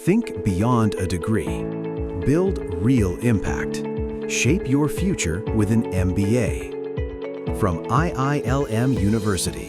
Think beyond a degree. Build real impact. Shape your future with an MBA. From IILM University.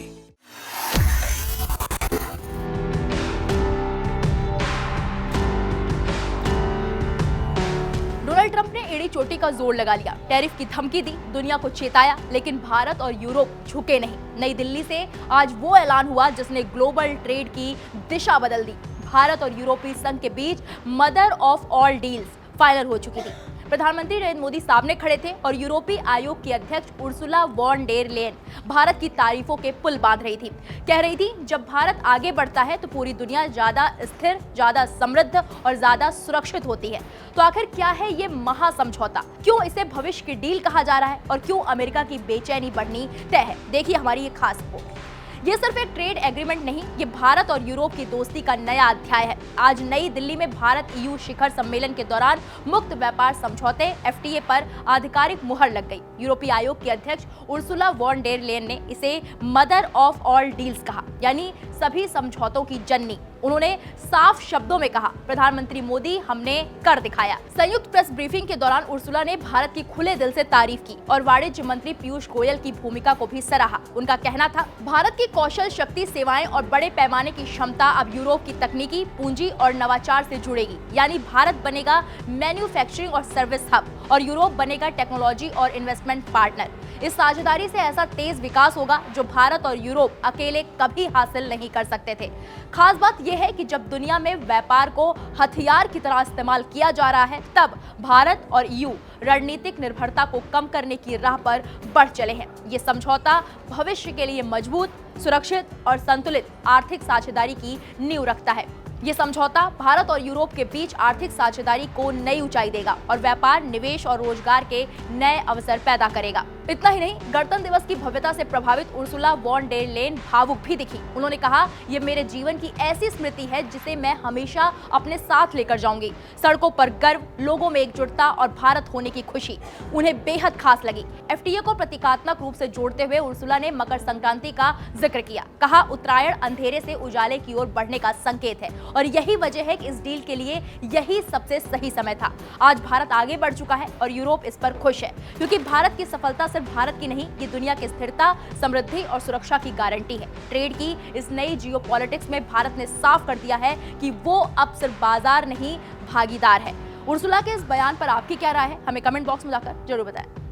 Donald Trump ने एड़ी चोटी का जोर लगा लिया, टैरिफ की धमकी दी, दुनिया को चेताया, लेकिन भारत और यूरोप झुके नहीं। नई दिल्ली से आज वो ऐलान हुआ जिसने ग्लोबल ट्रेड की दिशा बदल दी। भारत और यूरोपीय संघ के बीच mother of all deals final हो चुकी थी। प्रधानमंत्री नरेंद्र मोदी सामने खड़े थे और यूरोपीय आयोग की अध्यक्ष Ursula von der Leyen Bharat की तारीफों के पुल बांध रही थी। कह रही थी, जब भारत आगे बढ़ता है तो पूरी दुनिया ज्यादा स्थिर, ज्यादा समृद्ध और ज्यादा सुरक्षित होती है। तो आखिर क्या है ये महासमझौता? क्यों इसे भविष्य की डील कहा जा रहा है और क्यों अमेरिका की बेचैनी बढ़नी तय है? देखिए हमारी ये खास रिपोर्ट। ये सिर्फ एक ट्रेड एग्रीमेंट नहीं, ये भारत और यूरोप की दोस्ती का नया अध्याय है। आज नई दिल्ली में भारत EU शिखर सम्मेलन के दौरान मुक्त व्यापार समझौते FTA पर आधिकारिक मुहर लग गई। यूरोपीय आयोग की अध्यक्ष उर्सुला वॉन डेर लेयन ने इसे मदर ऑफ ऑल डील्स कहा, यानी सभी समझौतों की जननी। उन्होंने साफ शब्दों में कहा, प्रधानमंत्री मोदी, हमने कर दिखाया। संयुक्त प्रेस ब्रीफिंग के दौरान उर्सुला ने भारत की खुले दिल से तारीफ की और वाणिज्य मंत्री पीयूष गोयल की भूमिका को भी सराहा। उनका कहना था, भारत की कौशल शक्ति, सेवाएं और बड़े पैमाने की क्षमता अब यूरोप की तकनीकी, पूंजी और नवाचार से जुड़ेगी। यानी भारत बनेगा मैन्युफैक्चरिंग और सर्विस हब और यूरोप बनेगा टेक्नोलॉजी और इन्वेस्टमेंट पार्टनर। इस साझेदारी से ऐसा तेज विकास होगा जो भारत और यूरोप अकेले कभी हासिल नहीं कर सकते थे। खास बात यह है कि जब दुनिया में व्यापार को हथियार की तरह इस्तेमाल किया जा रहा है, तब भारत और EU रणनीतिक निर्भरता को कम करने की राह पर बढ़ चले हैं। ये समझौता भविष्य के लिए मजबूत, सुरक्षित और संतुलित आर्थिक साझेदारी की नींव रखता है। ये समझौता भारत और यूरोप के बीच आर्थिक साझेदारी को नई ऊंचाई देगा और व्यापार, निवेश और रोजगार के नए अवसर पैदा करेगा। इतना ही नहीं, गणतंत्र दिवस की भव्यता से प्रभावित उर्सुला वॉन डेर लेयन भावुक भी दिखी। उन्होंने कहा, ये मेरे जीवन की ऐसी स्मृति है जिसे मैं हमेशा अपने साथ लेकर जाऊंगी। सड़कों पर गर्व, लोगों में एकजुटता और भारत होने की खुशी उन्हें बेहद खास लगी। FTA को प्रतीकात्मक रूप से जोड़ते हुए उर्सुला ने मकर संक्रांति का जिक्र किया। कहा, उत्तरायण अंधेरे से उजाले की ओर बढ़ने का संकेत है और यही वजह है कि इस डील के लिए यही सबसे सही समय था। आज भारत आगे बढ़ चुका है और यूरोप इस पर खुश है, क्योंकि भारत की सफलता सिर्फ भारत की नहीं, ये दुनिया की स्थिरता, समृद्धि और सुरक्षा की गारंटी है। ट्रेड की इस नई जियोपॉलिटिक्स में भारत ने साफ कर दिया है कि वो अब सिर्फ बाजार नहीं, भागीदार है। उर्सुला के इस बयान पर आपकी क्या राय है? हमें कमेंट बॉक्स में जाकर जरूर बताएं।